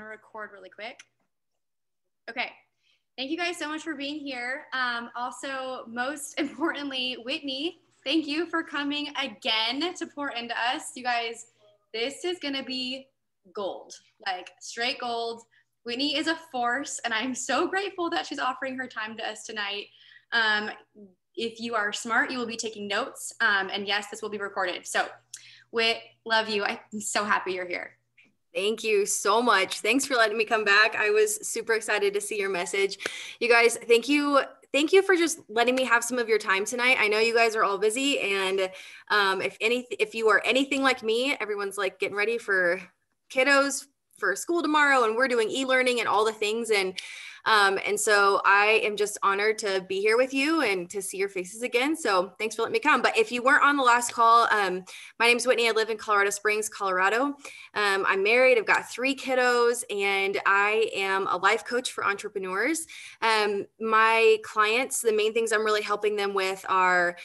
Record really quick. Okay. Thank you guys so much for being here. Also, most importantly, Whitney, thank you for coming again to pour into us. You guys, this is going to be gold, like straight gold. Whitney is a force, and I'm so grateful that she's offering her time to us tonight. If you are smart, you will be taking notes. And yes, this will be recorded. So, Whit, love you. I'm so happy you're here. Thank you so much. Thanks for letting me come back. I was super excited to see your message. You guys, thank you. Thank you for just letting me have some of your time tonight. I know you guys are all busy, and if you are anything like me, everyone's like getting ready for kiddos for school tomorrow, and we're doing e-learning and all the things. And so I am just honored to be here with you and to see your faces again. So thanks for letting me come. But if you weren't on the last call, my name is Whitney. I live in Colorado Springs, Colorado. I'm married. I've got 3 kiddos, and I am a life coach for entrepreneurs. My clients, the main things I'm really helping them with are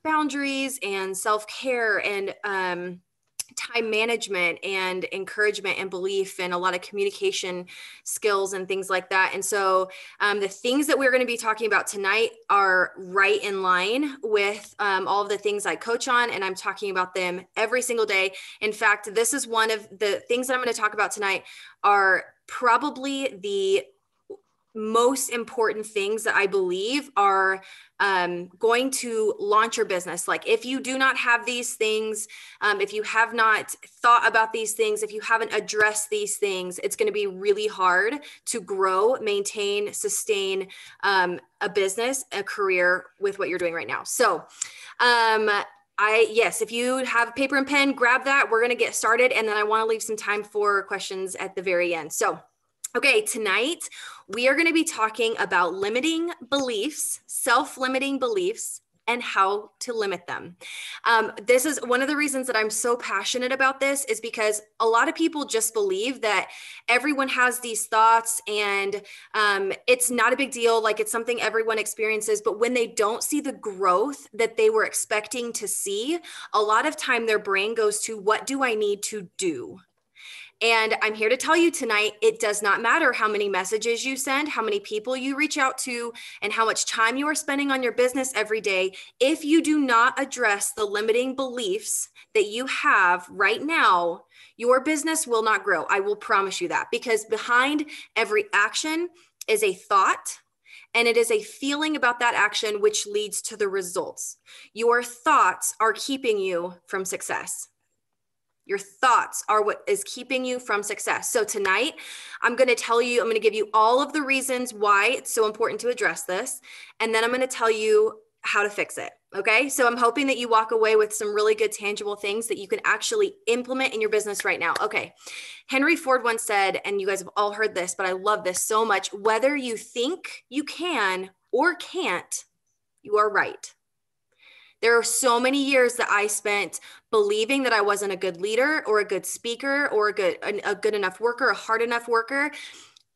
boundaries and self-care and time management and encouragement and belief and a lot of communication skills and things like that. And so the things that we're going to be talking about tonight are right in line with all of the things I coach on, and I'm talking about them every single day. In fact, this is one of the things that I'm going to talk about tonight are probably the most important things that I believe are going to launch your business. Like if you do not have these things, if you have not thought about these things, if you haven't addressed these things, it's going to be really hard to grow, maintain, sustain a business, a career with what you're doing right now. So yes, if you have paper and pen, grab that. We're going to get started. And then I want to leave some time for questions at the very end. So okay, tonight we are going to be talking about limiting beliefs, self-limiting beliefs, and how to limit them. This is one of the reasons that I'm so passionate about this is because a lot of people just believe that everyone has these thoughts and it's not a big deal. Like it's something everyone experiences, but when they don't see the growth that they were expecting to see, a lot of time their brain goes to, what do I need to do? And I'm here to tell you tonight, it does not matter how many messages you send, how many people you reach out to, and how much time you are spending on your business every day. If you do not address the limiting beliefs that you have right now, your business will not grow. I will promise you that, because behind every action is a thought, and it is a feeling about that action which leads to the results. Your thoughts are keeping you from success. Your thoughts are what is keeping you from success. So tonight, I'm going to give you all of the reasons why it's so important to address this. And then I'm going to tell you how to fix it. Okay. So I'm hoping that you walk away with some really good, tangible things that you can actually implement in your business right now. Okay. Henry Ford once said, and you guys have all heard this, but I love this so much. Whether you think you can or can't, you are right. There are so many years that I spent believing that I wasn't a good leader or a good speaker or a good enough worker, a hard enough worker.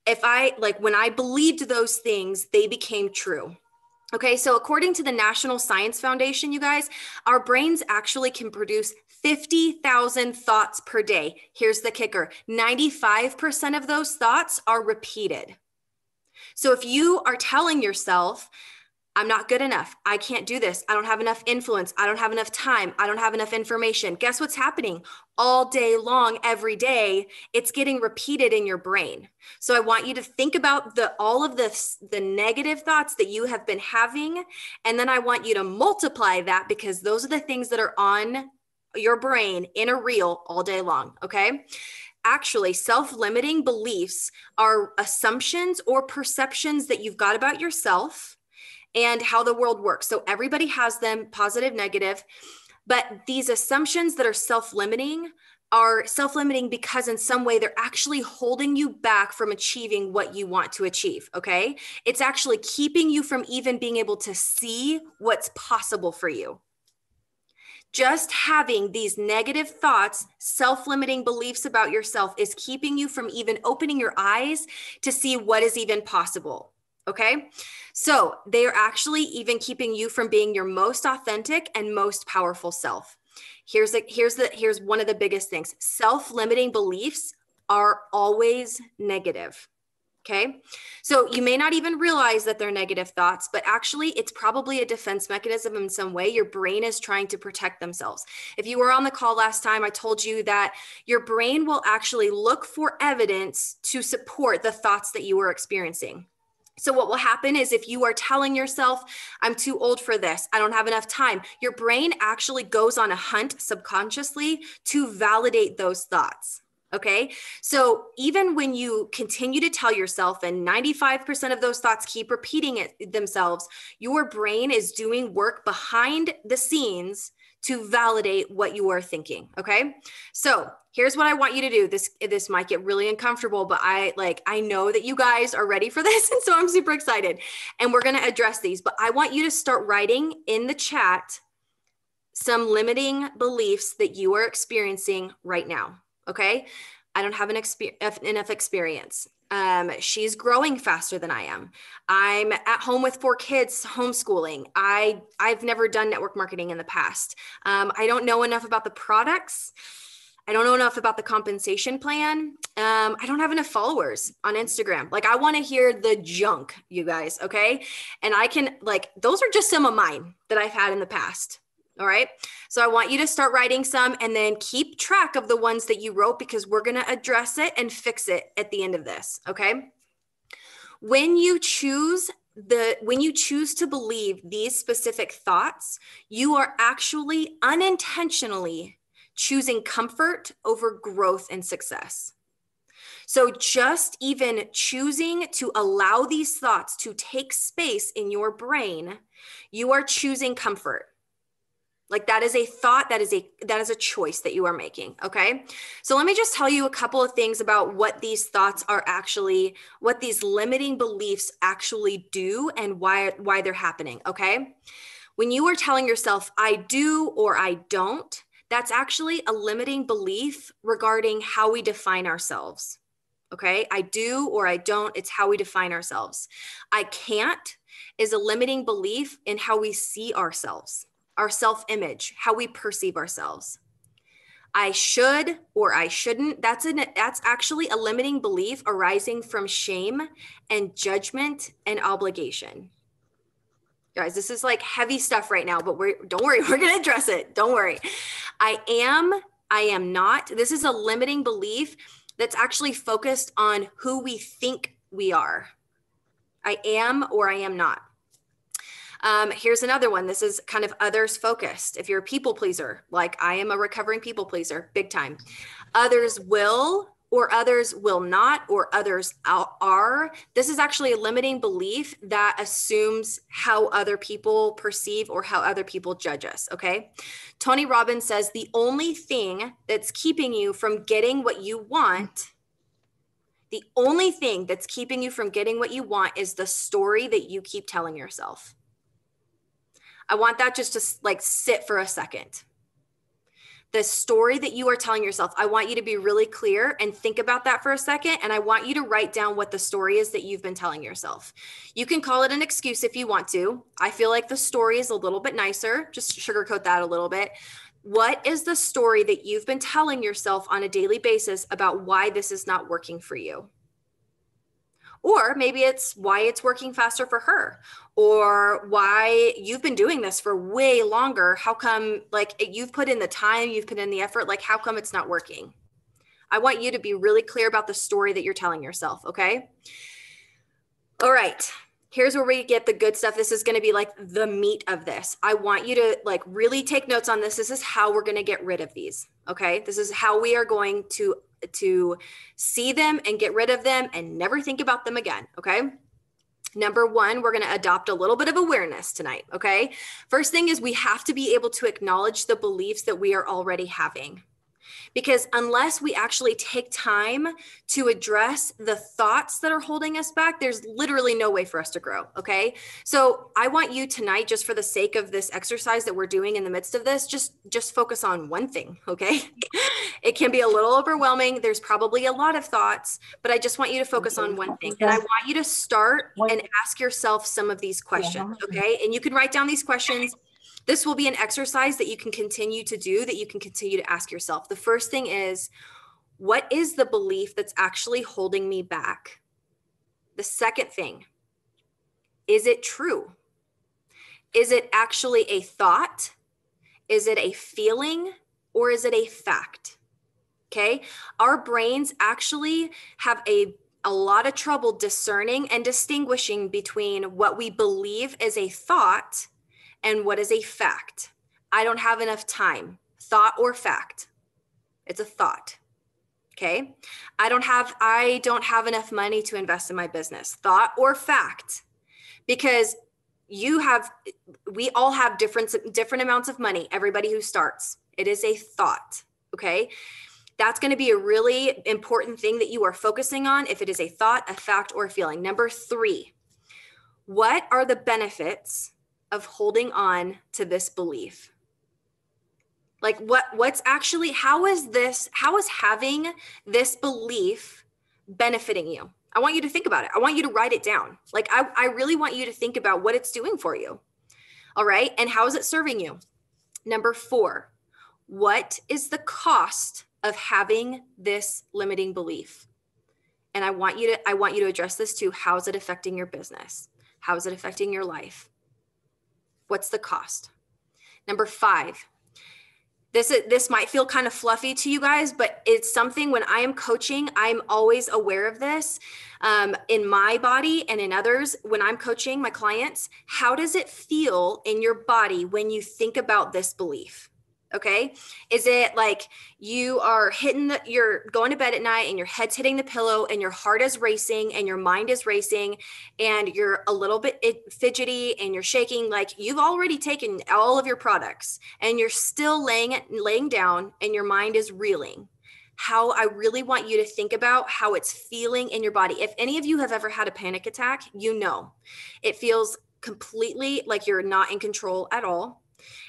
When I believed those things, they became true. Okay, so according to the National Science Foundation, you guys, our brains actually can produce 50,000 thoughts per day. Here's the kicker. 95% of those thoughts are repeated. So if you are telling yourself, I'm not good enough, I can't do this, I don't have enough influence, I don't have enough time, I don't have enough information, guess what's happening? All day long, every day, it's getting repeated in your brain. So I want you to think about all of the negative thoughts that you have been having, and then I want you to multiply that, because those are the things that are on your brain in a reel all day long, okay? Actually, self-limiting beliefs are assumptions or perceptions that you've got about yourself and how the world works. So everybody has them, positive, negative, but these assumptions that are self-limiting because in some way they're actually holding you back from achieving what you want to achieve, okay? It's actually keeping you from even being able to see what's possible for you. Just having these negative thoughts, self-limiting beliefs about yourself is keeping you from even opening your eyes to see what is even possible. Okay. So they are actually even keeping you from being your most authentic and most powerful self. Here's one of the biggest things. Self-limiting beliefs are always negative. Okay. So you may not even realize that they're negative thoughts, but actually it's probably a defense mechanism in some way. Your brain is trying to protect themselves. If you were on the call last time, I told you that your brain will actually look for evidence to support the thoughts that you are experiencing. So what will happen is if you are telling yourself, I'm too old for this, I don't have enough time, your brain actually goes on a hunt subconsciously to validate those thoughts. Okay. So even when you continue to tell yourself and 95% of those thoughts keep repeating it themselves, your brain is doing work behind the scenes to validate what you are thinking. Okay. So here's what I want you to do. This might get really uncomfortable, but I know that you guys are ready for this. And so I'm super excited and we're going to address these, but I want you to start writing in the chat some limiting beliefs that you are experiencing right now. Okay. I don't have enough experience. She's growing faster than I am. I'm at home with 4 kids, homeschooling. I've never done network marketing in the past. I don't know enough about the products. I don't know enough about the compensation plan. I don't have enough followers on Instagram. Like, I want to hear the junk, you guys. Okay. And I can, those are just some of mine that I've had in the past. All right. So I want you to start writing some and then keep track of the ones that you wrote, because we're going to address it and fix it at the end of this. Okay. When you choose to believe these specific thoughts, you are actually unintentionally choosing comfort over growth and success. So just even choosing to allow these thoughts to take space in your brain, you are choosing comfort. Like, that is a thought, that is a choice that you are making. Okay. So let me just tell you a couple of things about what these thoughts are actually, what these limiting beliefs actually do and why they're happening. Okay. When you are telling yourself, I do or I don't, that's actually a limiting belief regarding how we define ourselves. Okay. I do or I don't, it's how we define ourselves. I can't is a limiting belief in how we see ourselves. Our self-image, how we perceive ourselves. I should or I shouldn't, that's actually a limiting belief arising from shame and judgment and obligation. Guys, this is like heavy stuff right now, but don't worry, we're going to address it. Don't worry. I am not. This is a limiting belief that's actually focused on who we think we are. I am or I am not. Here's another one. This is kind of others focused. If you're a people pleaser, like I am a recovering people pleaser, big time. Others will, or others will not, or others are. This is actually a limiting belief that assumes how other people perceive or how other people judge us. Okay. Tony Robbins says the only thing that's keeping you from getting what you want, the only thing that's keeping you from getting what you want is the story that you keep telling yourself. I want that just to sit for a second. The story that you are telling yourself, I want you to be really clear and think about that for a second. And I want you to write down what the story is that you've been telling yourself. You can call it an excuse if you want to. I feel like the story is a little bit nicer. Just sugarcoat that a little bit. What is the story that you've been telling yourself on a daily basis about why this is not working for you? Or maybe it's why it's working faster for her, or why you've been doing this for way longer. How come, you've put in the time, you've put in the effort, how come it's not working? I want you to be really clear about the story that you're telling yourself. Okay. All right. Here's where we get the good stuff. This is going to be the meat of this. I want you to really take notes on this. This is how we're going to get rid of these. Okay. This is how we are going to see them and get rid of them and never think about them again. Okay. Number one, we're going to adopt a little bit of awareness tonight. Okay. First thing is we have to be able to acknowledge the beliefs that we are already having. Because unless we actually take time to address the thoughts that are holding us back, there's literally no way for us to grow. Okay. So I want you tonight, just for the sake of this exercise that we're doing in the midst of this, just focus on one thing. Okay. It can be a little overwhelming. There's probably a lot of thoughts, but I just want you to focus on one thing. And I want you to start and ask yourself some of these questions. Okay. And you can write down these questions. This will be an exercise that you can continue to do, that you can continue to ask yourself. The first thing is, What is the belief that's actually holding me back? The second thing, is it true? Is it actually a thought? Is it a feeling? Or is it a fact? Okay. Our brains actually have a lot of trouble discerning and distinguishing between what we believe is a thought and what is a fact. I don't have enough time. Thought or fact? It's a thought. Okay. I don't have enough money to invest in my business. Thought or fact? Because we all have different amounts of money. Everybody who starts, it is a thought. Okay. That's going to be a really important thing that you are focusing on if it is a thought, a fact, or a feeling. Number 3, what are the benefits of holding on to this belief? Like what's actually, how is having this belief benefiting you? I want you to think about it. I want you to write it down. Like I really want you to think about what it's doing for you. All right. And how is it serving you? Number 4, what is the cost of having this limiting belief? And I want you to address this too. How is it affecting your business? How is it affecting your life? What's the cost? Number 5, this might feel kind of fluffy to you guys, but it's something when I am coaching, I'm always aware of this in my body and in others. When I'm coaching my clients, how does it feel in your body when you think about this belief? Okay. Is it like you are you're going to bed at night and your head's hitting the pillow and your heart is racing and your mind is racing and you're a little bit fidgety and you're shaking, like you've already taken all of your products and you're still laying down and your mind is reeling? How I really want you to think about how it's feeling in your body. If any of you have ever had a panic attack, you know, it feels completely like you're not in control at all.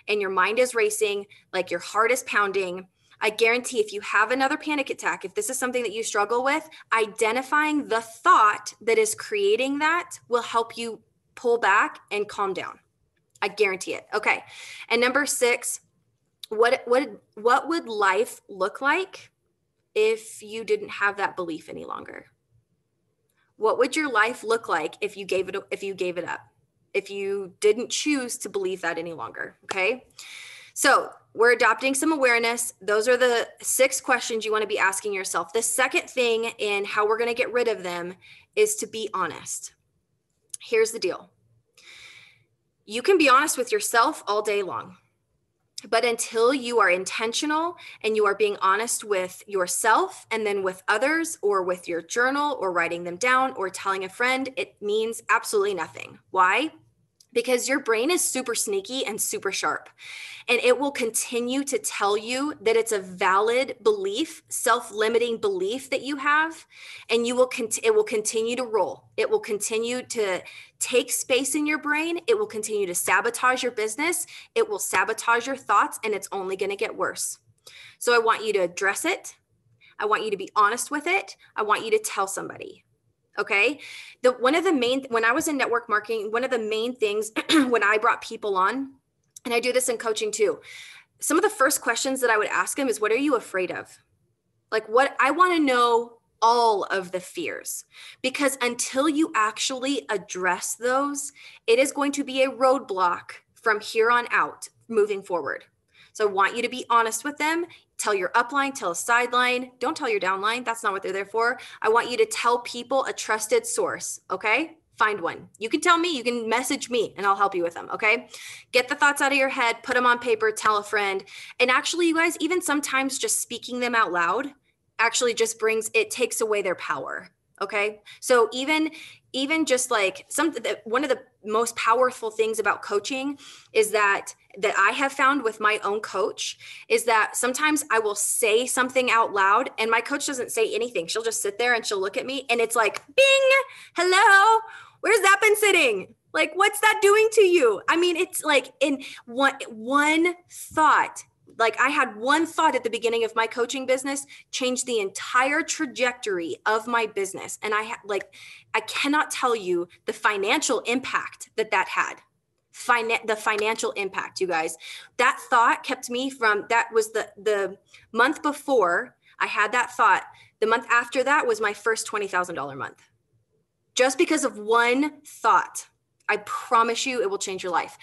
And your mind is racing, like your heart is pounding. I guarantee if you have another panic attack, if this is something that you struggle with, identifying the thought that is creating that will help you pull back and calm down. I guarantee it. Okay. And number 6, what would life look like if you didn't have that belief any longer? What would your life look like if you gave it up? If you didn't choose to believe that any longer, okay? So we're adopting some awareness. Those are the 6 questions you want to be asking yourself. The second thing in how we're going to get rid of them is to be honest. Here's the deal. You can be honest with yourself all day long, but until you are intentional and you are being honest with yourself and then with others or with your journal or writing them down or telling a friend, it means absolutely nothing. Why? Because your brain is super sneaky and super sharp, and it will continue to tell you that it's a valid belief, self-limiting belief that you have, and it will continue to roll. It will continue to take space in your brain. It will continue to sabotage your business. It will sabotage your thoughts, and it's only going to get worse. So I want you to address it. I want you to be honest with it. I want you to tell somebody. Okay. When I was in network marketing, one of the main things when I brought people on, and I do this in coaching too, some of the first questions that I would ask them is, what are you afraid of? Like I want to know all of the fears, because until you actually address those, it is going to be a roadblock from here on out moving forward. So I want you to be honest with them. Tell your upline, tell a sideline. Don't tell your downline. That's not what they're there for. I want you to tell people a trusted source. Okay. Find one. You can tell me, you can message me and I'll help you with them. Okay. Get the thoughts out of your head, put them on paper, tell a friend. And actually, you guys, even sometimes just speaking them out loud actually just takes away their power. Okay. So even just like one of the most powerful things about coaching is that I have found with my own coach is that sometimes I will say something out loud and my coach doesn't say anything. She'll just sit there and she'll look at me and it's like, bing, hello, where's that been sitting? Like, what's that doing to you? I mean, it's like in one thought. Like I had one thought at the beginning of my coaching business changed the entire trajectory of my business. And I cannot tell you the financial impact that had. The financial impact, you guys. That thought kept me from, that was the month before I had that thought. The month after that was my first $20,000 month. Just because of one thought. I promise you it will change your life.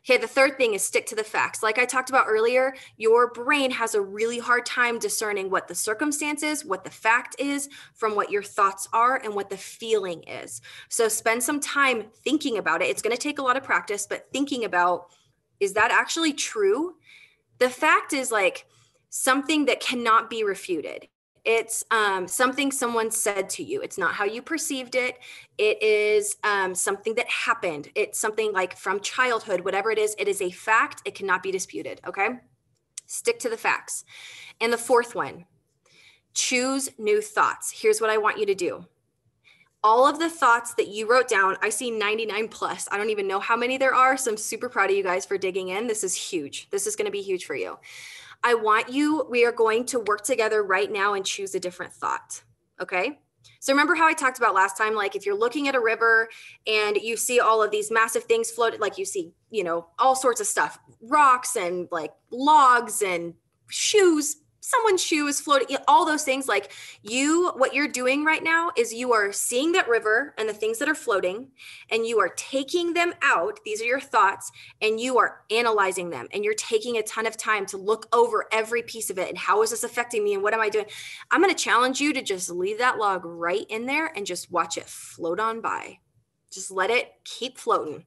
Okay, the third thing is stick to the facts. Like I talked about earlier, your brain has a really hard time discerning what the circumstance is, what the fact is, from what your thoughts are and what the feeling is. So spend some time thinking about it. It's going to take a lot of practice, but thinking about, is that actually true? The fact is like something that cannot be refuted. It's something someone said to you. It's not how you perceived it. It is something that happened. It's something like from childhood, whatever it is a fact. It cannot be disputed, okay? Stick to the facts. And the fourth one, choose new thoughts. Here's what I want you to do. All of the thoughts that you wrote down, I see 99 plus. I don't even know how many there are, so I'm super proud of you guys for digging in. This is huge. This is going to be huge for you. We are going to work together right now and choose a different thought, okay? So remember how I talked about last time, like if you're looking at a river and you see all of these massive things floated, like you see, all sorts of stuff, rocks and like logs and shoes, someone's shoe is floating, all those things. Like what you're doing right now is you are seeing that river and the things that are floating, and you are taking them out. These are your thoughts, and you are analyzing them, and you're taking a ton of time to look over every piece of it. And how is this affecting me? And what am I doing? I'm going to challenge you to just leave that log right in there and just watch it float on by. Just let it keep floating.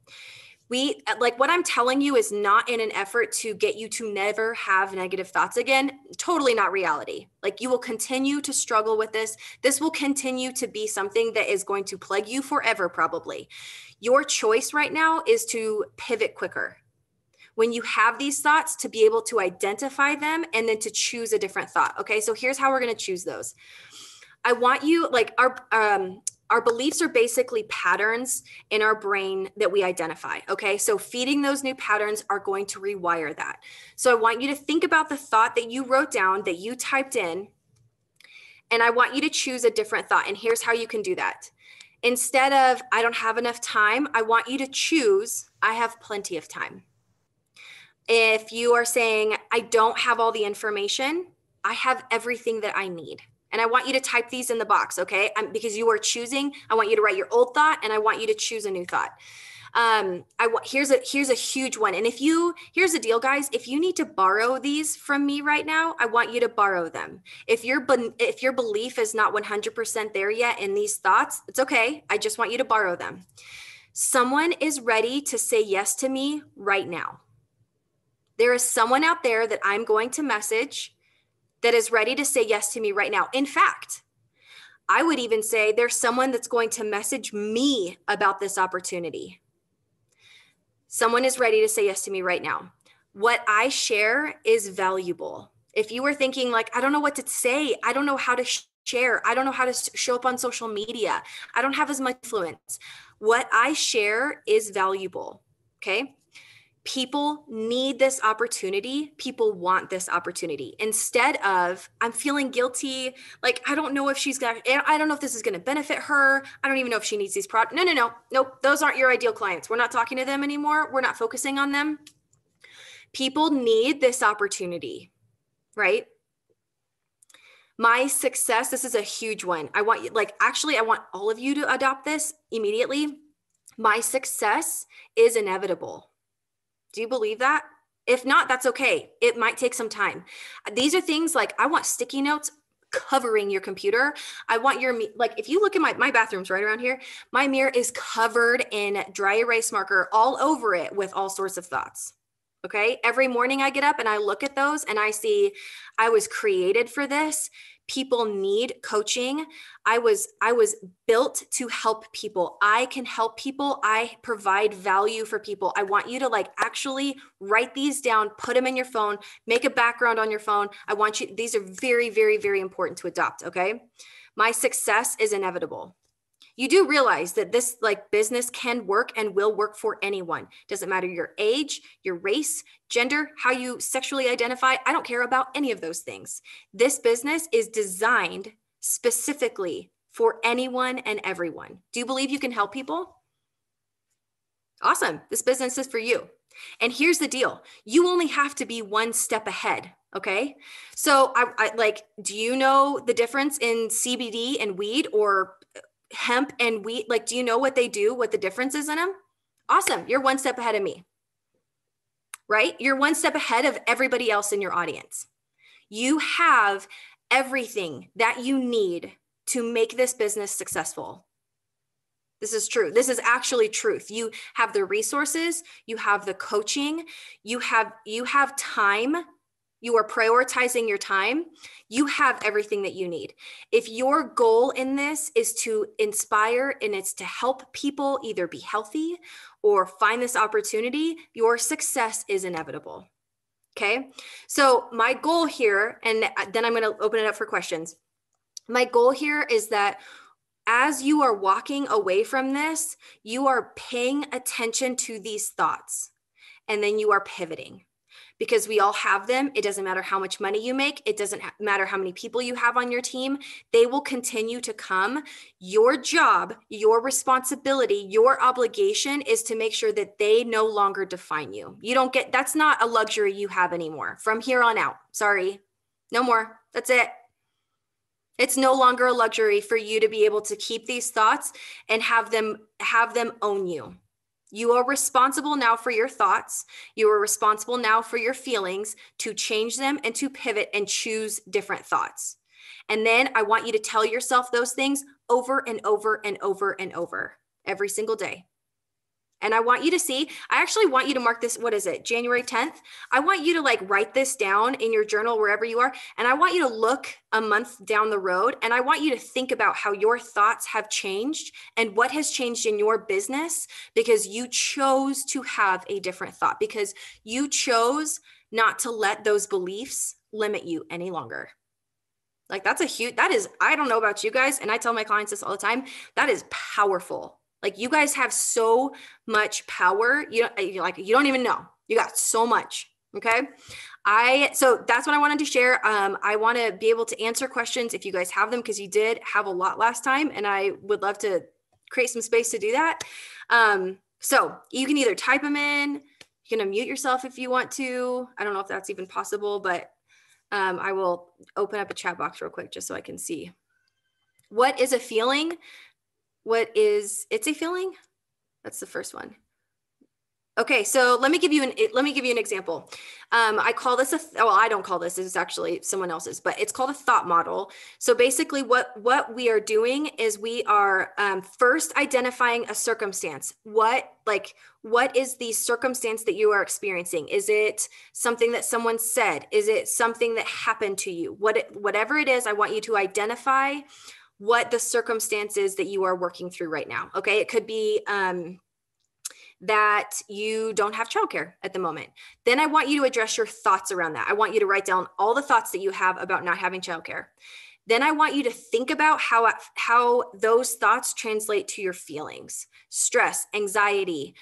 What I'm telling you is not in an effort to get you to never have negative thoughts again. Totally not reality. Like you will continue to struggle with this. This will continue to be something that is going to plague you forever, probably. Your choice right now is to pivot quicker. When you have these thoughts, to be able to identify them and then to choose a different thought. Okay, so here's how we're going to choose those. I want you, our beliefs are basically patterns in our brain that we identify, okay? So feeding those new patterns are going to rewire that. So I want you to think about the thought that you wrote down, that you typed in, and I want you to choose a different thought. And here's how you can do that. Instead of, I don't have enough time, I want you to choose, I have plenty of time. If you are saying, I don't have all the information, I have everything that I need. And I want you to type these in the box, okay? Because you are choosing, I want you to write your old thought and I want you to choose a new thought. Here's a huge one. And here's the deal, guys. If you need to borrow these from me right now, I want you to borrow them. If your belief is not 100% there yet in these thoughts, it's okay. I just want you to borrow them. Someone is ready to say yes to me right now. There is someone out there that I'm going to message that is ready to say yes to me right now. In fact, I would even say there's someone that's going to message me about this opportunity. Someone is ready to say yes to me right now. What I share is valuable. If you were thinking like, I don't know what to say, I don't know how to share, I don't know how to show up on social media, I don't have as much influence. What I share is valuable, okay? People need this opportunity. People want this opportunity. Instead of, I'm feeling guilty. Like, I don't know if I don't know if this is going to benefit her. I don't even know if she needs these products. No. Nope. Those aren't your ideal clients. We're not talking to them anymore. We're not focusing on them. People need this opportunity, right? My success, this is a huge one. I want all of you to adopt this immediately. My success is inevitable. Do you believe that? If not, that's okay. It might take some time. These are things like, I want sticky notes covering your computer. I want if you look at my bathroom's right around here, my mirror is covered in dry erase marker all over it with all sorts of thoughts. Okay. Every morning I get up and I look at those and I see I was created for this. People need coaching. I was built to help people. I can help people. I provide value for people. I want you to actually write these down, put them in your phone, make a background on your phone. These are very, very, very important to adopt. Okay. My success is inevitable. You do realize that this business can work and will work for anyone. Doesn't matter your age, your race, gender, how you sexually identify. I don't care about any of those things. This business is designed specifically for anyone and everyone. Do you believe you can help people? Awesome. This business is for you. And here's the deal. You only have to be one step ahead. Okay. So I like, do you know the difference in CBD and weed, or hemp and wheat? Like, do you know what they do, what the difference is in them? Awesome. You're one step ahead of me, right? You're one step ahead of everybody else in your audience. You have everything that you need to make this business successful. This is true. This is actually truth. You have the resources, you have the coaching, you have time. You are prioritizing your time. You have everything that you need. If your goal in this is to inspire and it's to help people either be healthy or find this opportunity, your success is inevitable. Okay. So my goal here, and then I'm going to open it up for questions. My goal here is that as you are walking away from this, you are paying attention to these thoughts, and then you are pivoting, because we all have them. It doesn't matter how much money you make. It doesn't matter how many people you have on your team. They will continue to come. Your job, your responsibility, your obligation is to make sure that they no longer define you. That's not a luxury you have anymore. From here on out, sorry, no more. That's it. It's no longer a luxury for you to be able to keep these thoughts and have them own you. You are responsible now for your thoughts. You are responsible now for your feelings, to change them and to pivot and choose different thoughts. And then I want you to tell yourself those things over and over and over and over every single day. And I want you to see, I actually want you to mark this, what is it, January 10th? I want you to like write this down in your journal, wherever you are. And I want you to look a month down the road, and I want you to think about how your thoughts have changed and what has changed in your business, because you chose to have a different thought, because you chose not to let those beliefs limit you any longer. Like that is, I don't know about you guys, and I tell my clients this all the time, that is powerful. Like you guys have so much power. You don't even know. You got so much. Okay. So that's what I wanted to share. I want to be able to answer questions if you guys have them, because you did have a lot last time, and I would love to create some space to do that. So you can either type them in, you can unmute yourself if you want to. I don't know if that's even possible, but I will open up a chat box real quick just so I can see. What is a feeling? It's a feeling? That's the first one. Okay, so let me give you an example. I call this I don't call this is actually someone else's, but it's called a thought model. So basically what we are doing is we are first identifying a circumstance. What is the circumstance that you are experiencing? Is it something that someone said? Is it something that happened to you? Whatever it is, I want you to identify what the circumstance is that you are working through right now. Okay. It could be that you don't have childcare at the moment. Then I want you to address your thoughts around that. I want you to write down all the thoughts that you have about not having childcare. Then I want you to think about how those thoughts translate to your feelings, stress, anxiety,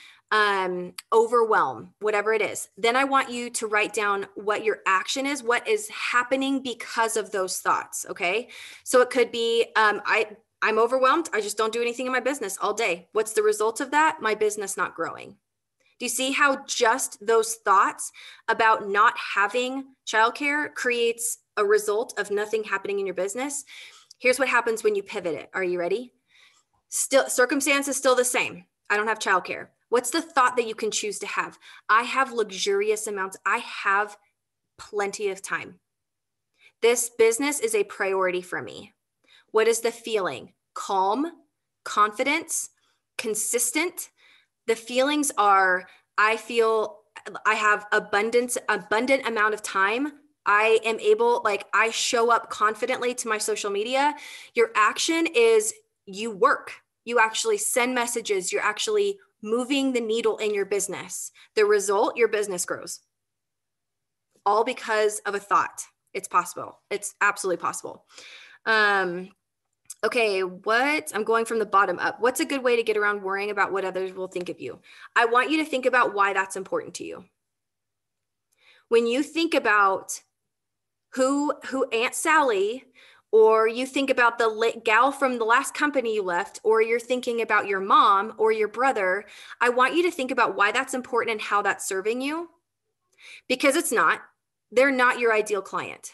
overwhelm, whatever it is. Then I want you to write down what your action is, what is happening because of those thoughts. Okay. So it could be, I'm overwhelmed. I just don't do anything in my business all day. What's the result of that? My business not growing. Do you see how just those thoughts about not having childcare creates a result of nothing happening in your business? Here's what happens when you pivot it. Are you ready? Still, circumstance is still the same. I don't have childcare. What's the thought that you can choose to have? I have luxurious amounts. I have plenty of time. This business is a priority for me. What is the feeling? Calm, confidence, consistent. The feelings are, I feel I have abundant amount of time. I am able, I show up confidently to my social media. Your action is you work. You actually send messages. You're actually moving the needle in your business. The result, your business grows. All because of a thought. It's possible. It's absolutely possible. Okay, I'm going from the bottom up. What's a good way to get around worrying about what others will think of you? I want you to think about why that's important to you. When you think about who Aunt Sally or you think about the gal from the last company you left, or you're thinking about your mom or your brother, I want you to think about why that's important and how that's serving you, because it's not. They're not your ideal client.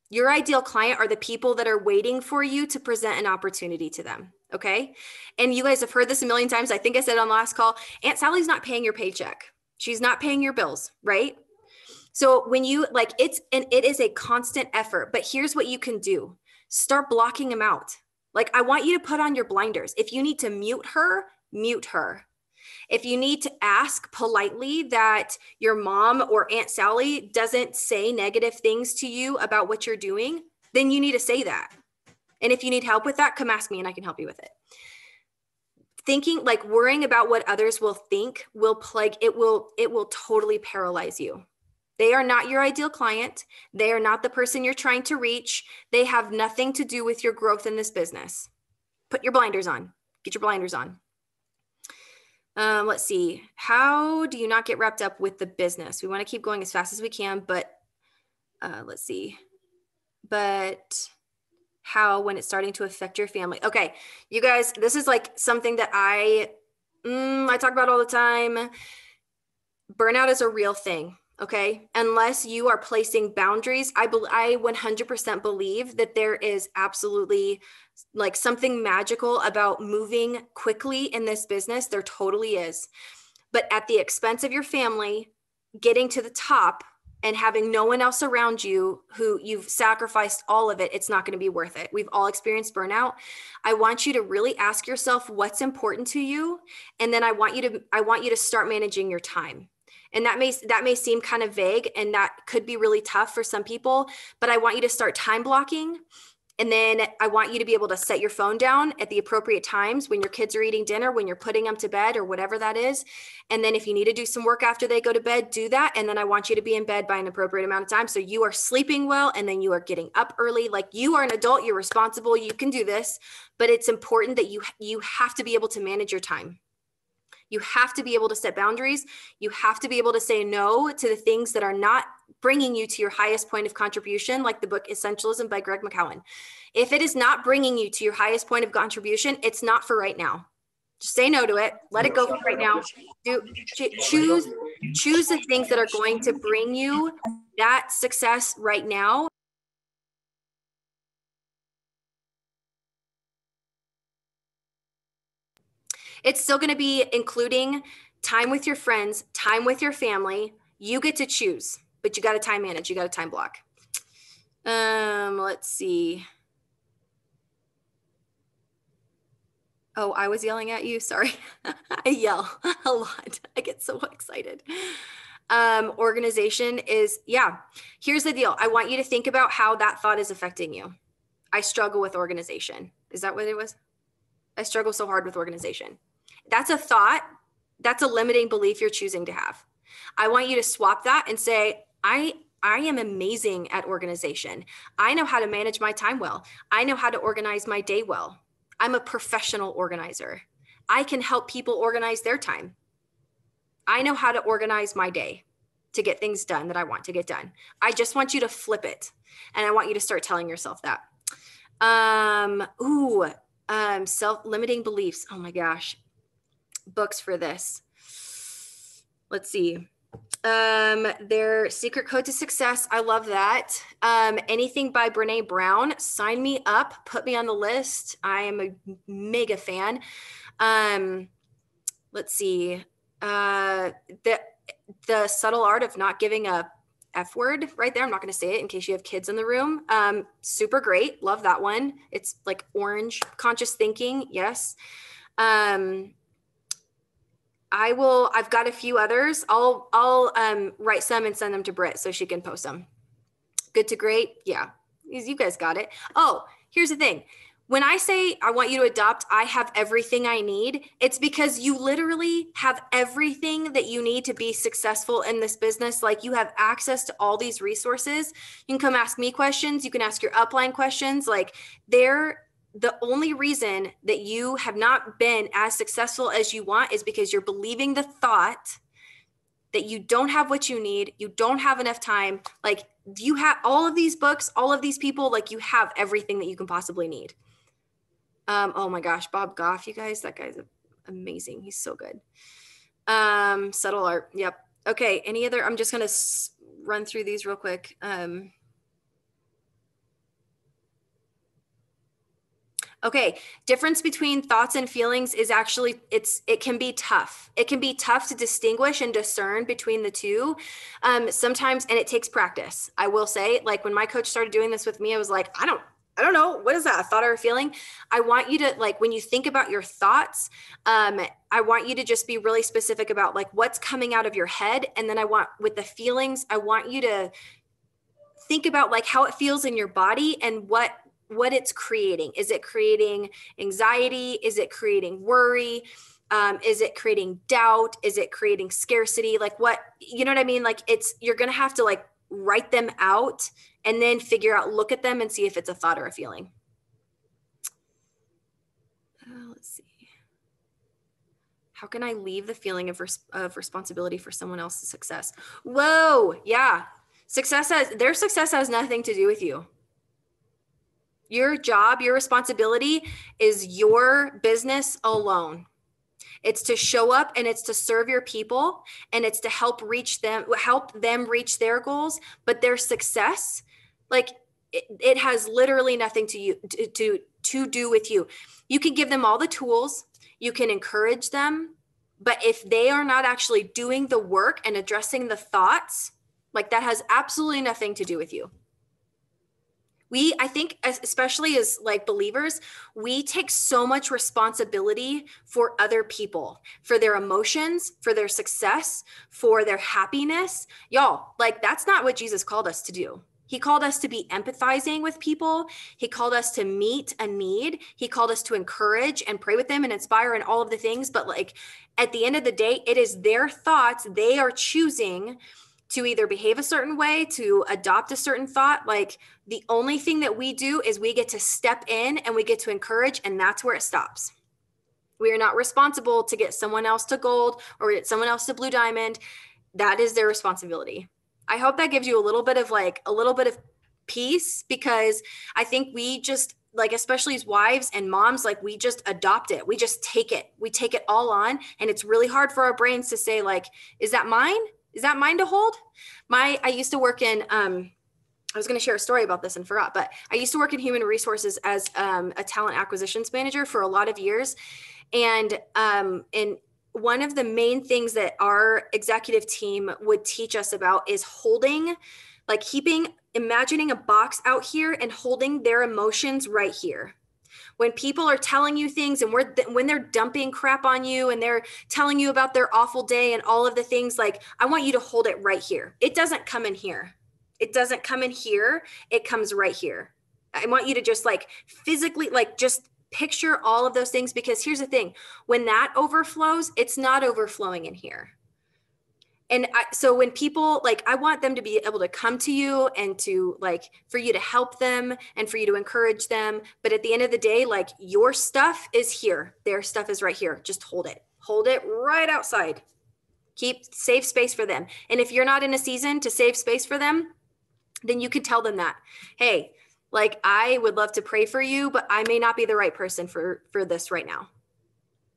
Your ideal client are the people that are waiting for you to present an opportunity to them. Okay. And you guys have heard this a million times. I think I said on the last call, Aunt Sally's not paying your paycheck. She's not paying your bills, right? So when you like, it is a constant effort, but here's what you can do. Start blocking them out. Like, I want you to put on your blinders. If you need to mute her, mute her. If you need to ask politely that your mom or Aunt Sally doesn't say negative things to you about what you're doing, then you need to say that. And if you need help with that, come ask me and I can help you with it. Thinking, like, worrying about what others will think will totally paralyze you. They are not your ideal client. They are not the person you're trying to reach. They have nothing to do with your growth in this business. Put your blinders on. Get your blinders on. Let's see. How do you not get wrapped up with the business? We want to keep going as fast as we can, but let's see. But how, when it's starting to affect your family? Okay, you guys, this is like something that I talk about all the time. Burnout is a real thing. Okay. Unless you are placing boundaries, I 100% believe that there is absolutely like something magical about moving quickly in this business. There totally is. But at the expense of your family, getting to the top and having no one else around you who you've sacrificed all of it, it's not going to be worth it. We've all experienced burnout. I want you to really ask yourself what's important to you. And then I want you to start managing your time. And that may seem kind of vague, and that could be really tough for some people, but I want you to start time blocking. And then I want you to be able to set your phone down at the appropriate times when your kids are eating dinner, when you're putting them to bed or whatever that is. And then if you need to do some work after they go to bed, do that. And then I want you to be in bed by an appropriate amount of time. So you are sleeping well, and then you are getting up early. Like, you are an adult, you're responsible, you can do this, but it's important that you have to be able to manage your time. You have to be able to set boundaries. You have to be able to say no to the things that are not bringing you to your highest point of contribution, like the book Essentialism by Greg McKeown. If it is not bringing you to your highest point of contribution, it's not for right now. Just say no to it. Let it go for right now. Choose the things that are going to bring you that success right now. It's still going to be including time with your friends, time with your family. You get to choose, but you got to time manage. You got to time block. Let's see. Oh, I was yelling at you. Sorry. I yell a lot. I get so excited. Organization is, yeah. Here's the deal. I want you to think about how that thought is affecting you. I struggle with organization. Is that what it was? I struggle so hard with organization. That's a thought. That's a limiting belief you're choosing to have. I want you to swap that and say, I am amazing at organization. I know how to manage my time well. I know how to organize my day well. I'm a professional organizer. I can help people organize their time. I know how to organize my day to get things done that I want to get done. I just want you to flip it. And I want you to start telling yourself that. Self-limiting beliefs. Oh my gosh. Books for this. Let's see. Their Secret Code to Success. I love that. Anything by Brene Brown. Sign me up. Put me on the list. I am a mega fan. Let's see. The Subtle Art of Not Giving a F Word, right there. I'm not going to say it in case you have kids in the room. Super great. Love that one. It's like orange. Conscious Thinking. Yes. I've got a few others. I'll write some and send them to Britt so she can post them. Good to Great. Yeah. You guys got it. Oh, here's the thing. When I say I want you to adopt, I have everything I need, it's because you literally have everything that you need to be successful in this business. Like, you have access to all these resources. You can come ask me questions. You can ask your upline questions. Like, the only reason that you have not been as successful as you want is because you're believing the thought that you don't have what you need, you don't have enough time, like you have all of these books, all of these people, like you have everything that you can possibly need. Oh my gosh, Bob Goff, you guys, that guy's amazing. He's so good. Subtle art. Yep. Okay. Any other, I'm just going to run through these real quick. Okay. Difference between thoughts and feelings is actually, it can be tough. It can be tough to distinguish and discern between the two. Sometimes, and it takes practice. I will say, like when my coach started doing this with me, I was like, I don't know. What is that? A thought or a feeling? I want you to, like, when you think about your thoughts, I want you to just be really specific about like what's coming out of your head. And then with the feelings, I want you to think about like how it feels in your body and what it's creating. Is it creating anxiety? Is it creating worry? Is it creating doubt? Is it creating scarcity? Like what, you know what I mean? Like you're going to have to like write them out and then look at them and see if it's a thought or a feeling. Let's see. How can I leave the feeling of responsibility for someone else's success? Whoa. Yeah. Their success has nothing to do with you. Your job, your responsibility is your business alone. It's to show up and it's to serve your people and it's to help them reach their goals, but their success, like it has literally nothing to do with you. You can give them all the tools, you can encourage them, but if they are not actually doing the work and addressing the thoughts, like that has absolutely nothing to do with you. I think, especially as like believers, we take so much responsibility for other people, for their emotions, for their success, for their happiness. Y'all, like that's not what Jesus called us to do. He called us to be empathizing with people. He called us to meet a need. He called us to encourage and pray with them and inspire and all of the things. But like at the end of the day, it is their thoughts. They are choosing to either behave a certain way, to adopt a certain thought. Like the only thing that we do is we get to step in and we get to encourage, and that's where it stops. We are not responsible to get someone else to gold or get someone else to blue diamond. That is their responsibility. I hope that gives you a little bit of peace, because I think we just, like, especially as wives and moms, like we just adopt it. We just take it. We take it all on. And it's really hard for our brains to say like, is that mine? Is that mine to hold? I used to work in, I was going to share a story about this and forgot, but I used to work in human resources as a talent acquisitions manager for a lot of years. And one of the main things that our executive team would teach us about is imagining a box out here and holding their emotions right here. When people are telling you things and when they're dumping crap on you and they're telling you about their awful day and all of the things, like I want you to hold it right here. It doesn't come in here. It doesn't come in here. It comes right here. I want you to just like physically, like just picture all of those things, because here's the thing, when that overflows, it's not overflowing in here. And so when people, like, I want them to be able to come to you and to like, for you to help them and for you to encourage them. But at the end of the day, like your stuff is here. Their stuff is right here. Just hold it right outside. Save space for them. And if you're not in a season to save space for them, then you can tell them that, hey, like, I would love to pray for you, but I may not be the right person for this right now.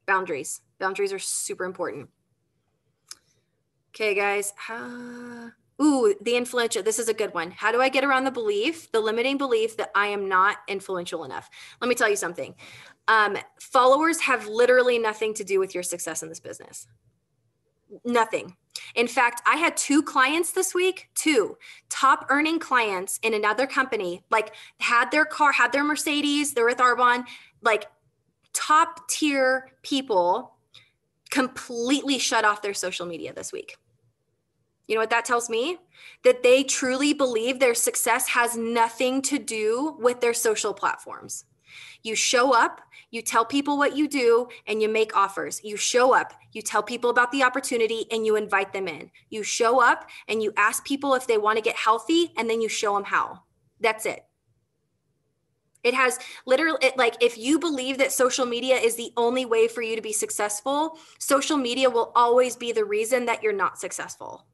Boundaries are super important. Okay, guys. The influential. This is a good one. How do I get around the limiting belief that I am not influential enough? Let me tell you something. Followers have literally nothing to do with your success in this business. Nothing. In fact, I had 2 clients this week, 2 top earning clients in another company, like had their car, had their Mercedes, they're with Arbonne, like top tier people completely shut off their social media this week. You know what that tells me? That they truly believe their success has nothing to do with their social platforms. You show up, you tell people what you do, and you make offers. You show up, you tell people about the opportunity, and you invite them in. You show up and you ask people if they want to get healthy, and then you show them how. That's it. It has literally, like, if you believe that social media is the only way for you to be successful, social media will always be the reason that you're not successful.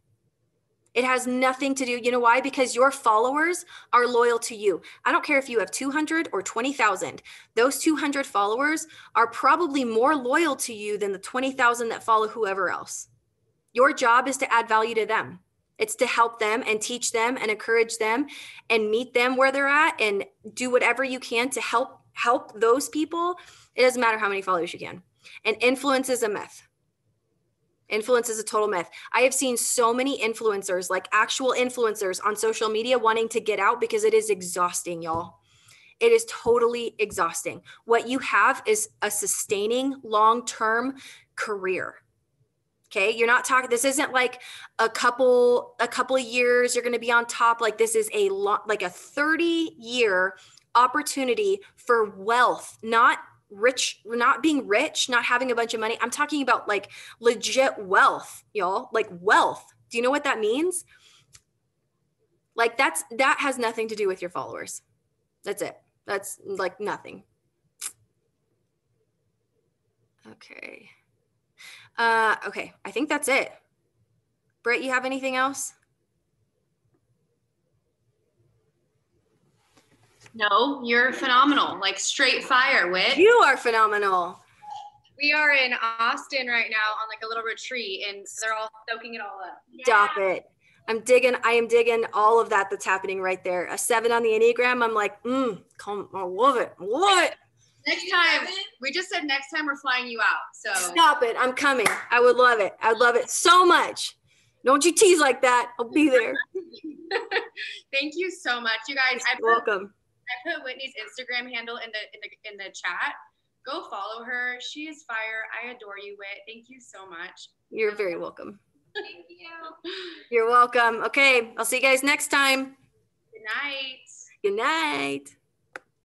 It has nothing to do, you know why? Because your followers are loyal to you. I don't care if you have 200 or 20,000. Those 200 followers are probably more loyal to you than the 20,000 that follow whoever else. Your job is to add value to them. It's to help them and teach them and encourage them and meet them where they're at and do whatever you can to help those people. It doesn't matter how many followers you can. And influence is a myth. Influence is a total myth. I have seen so many influencers, like actual influencers on social media, wanting to get out because it is exhausting, y'all. It is totally exhausting. What you have is a sustaining long-term career. Okay, you're not talking, this isn't like a couple of years you're going to be on top. Like, this is a 30-year opportunity for wealth, not being rich, not having a bunch of money. I'm talking about like legit wealth, y'all, like wealth. Do you know what that means? Like, that has nothing to do with your followers. That's it. That's like nothing. Okay. Okay, I think that's it. Britt, you have anything else? No, you're phenomenal. Like, straight fire, Whit. You are phenomenal. We are in Austin right now on like a little retreat, and they're all soaking it all up. Stop it. I am digging all of that that's happening right there. A 7 on the Enneagram. I'm like, I love it. Love it. Next time, we just said next time we're flying you out. So stop it. I'm coming. I would love it. I would love it so much. Don't you tease like that. I'll be there. Thank you so much, you guys. You're welcome. I put Whitney's Instagram handle in the chat. Go follow her. She is fire. I adore you, Whit. Thank you so much. You're very welcome. Thank you. You're welcome. Okay, I'll see you guys next time. Good night. Good night.